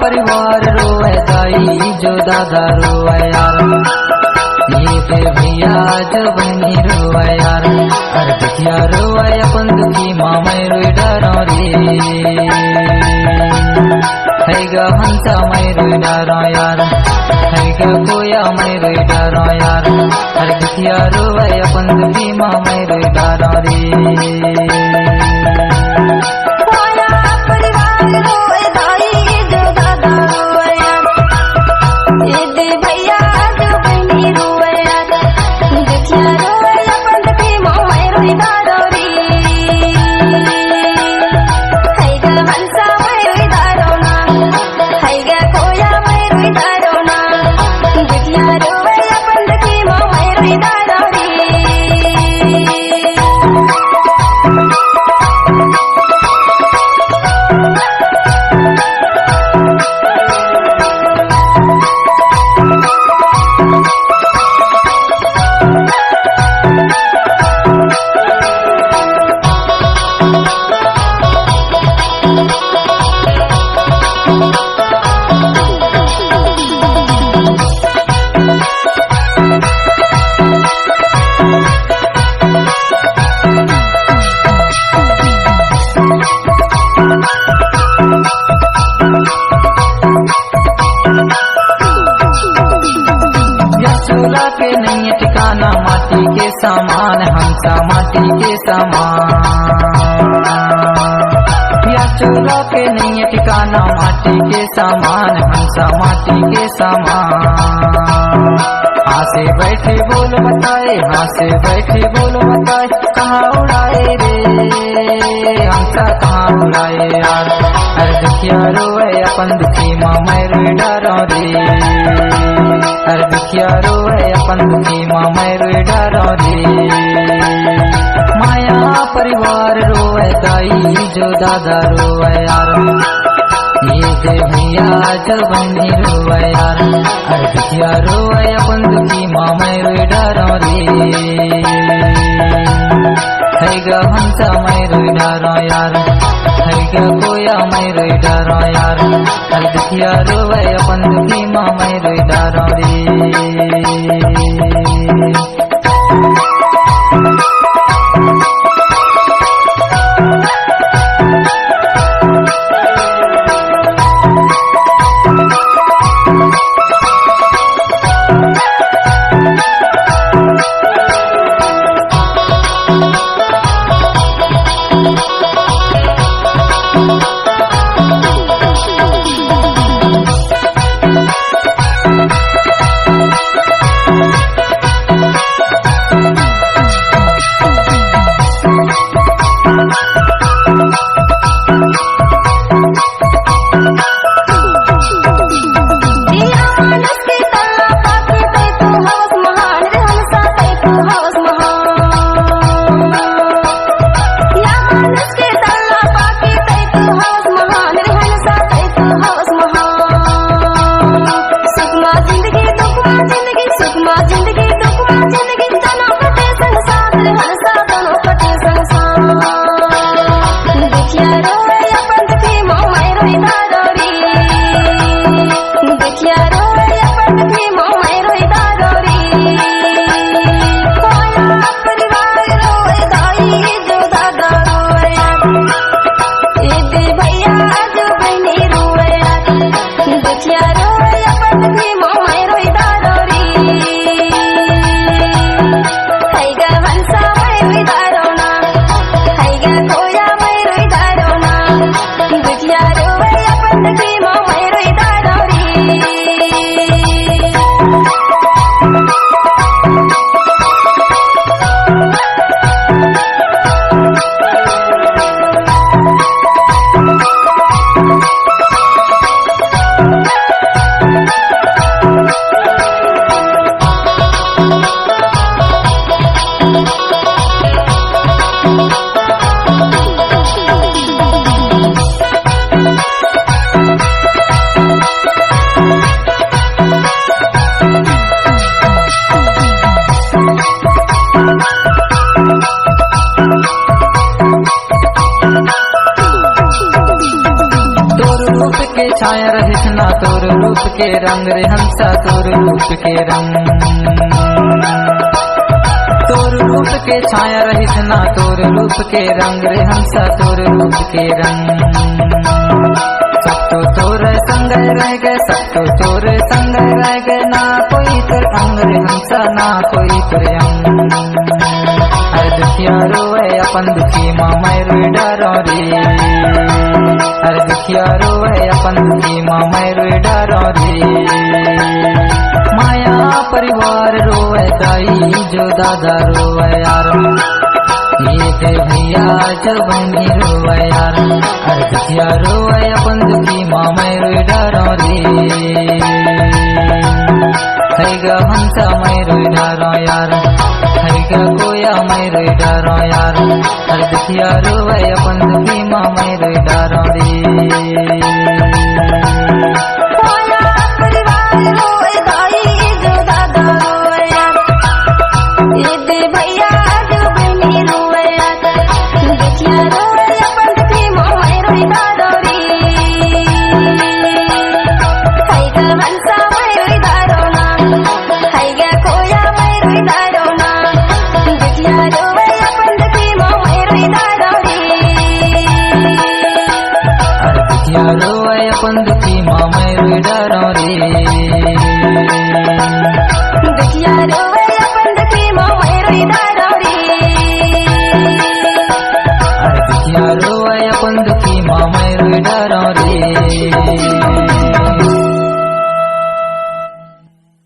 परिवार रोए दाई जो दादा रोए यार, ये दे भैया जो बहनी रोए यार, अरे दुखिया रोए अपन दुखी मामे रोए डरो रे, है गा हंसा मैं रोए डरो यार, है गा कोया मैं रोए डरो यार, अरे दुखिया रोए अपन दुखी मामे रोए डरो रे। चूल्हा के नहीं ठिकाना माटी के सामान, हमसा माटी के सामान, या चूल्हा के नहीं ठिकाना माटी के सामान, हमसा माटी के सामान। हाँ से बैठे बोल बताए, हाँ से बैठे बोल बताए, कहाँ उड़ाए रे हमसा कहाँ उड़ाए यार, अरे दुखिया रोए अपन दुखी माँ मैं रोए डरो रे, अरे दुखिया रोए अपन दुखी माँ मैं रोए डरो रे। माया परिवार रोए दाई जो दादा रोए यार, ये दे भैया जो बहनी रोए यार, अरे दुखिया रोए अपन दुखी माँ मैं रोए डरो रे, है गा हंसा मैं रोए डरो यार, है गा कोया मैं रोए डरो यार, अरे दुखिया रोए अपन दुखी माँ मैं रोए डरो रे। तोर रूप के रंग रे हंसा तोर रूप के रंग। तोर रूप के छाया रहित ना तोर रूप के रंग रे हंसा तोर रूप के रंग। सब तो तोर संग रह गए, सब तो तोर संग रह गए, ना कोई तोर अंग रे हंसा ना कोई तोर अंग। हर दुखिया रोए अपन दुखी माँ मैं रोए डरो रे। हर दुखिया रोए अपन दुखी माँ मैं रोए डरो रे। माया परिवार रोए दाई जो दादा रोए यार। ये दे भैया जो बहनी रोए यार। हर दुखिया रोए अपन दुखी माँ मैं रोए डरो रे। हैगा हंसा मैं रोए डरो यार। हैगा कोया मैं रोए डरो यार। हर दुखिया रोए अपन दुखी माँ मैं रोए डरो रे। रोए अपन दुखी माँ मैं रोए डरो रे। दुखिया रोए अपन दुखी माँ मैं रोए डरो रे। दुखिया रोए अपन दुखी माँ मैं रोए डरो रे।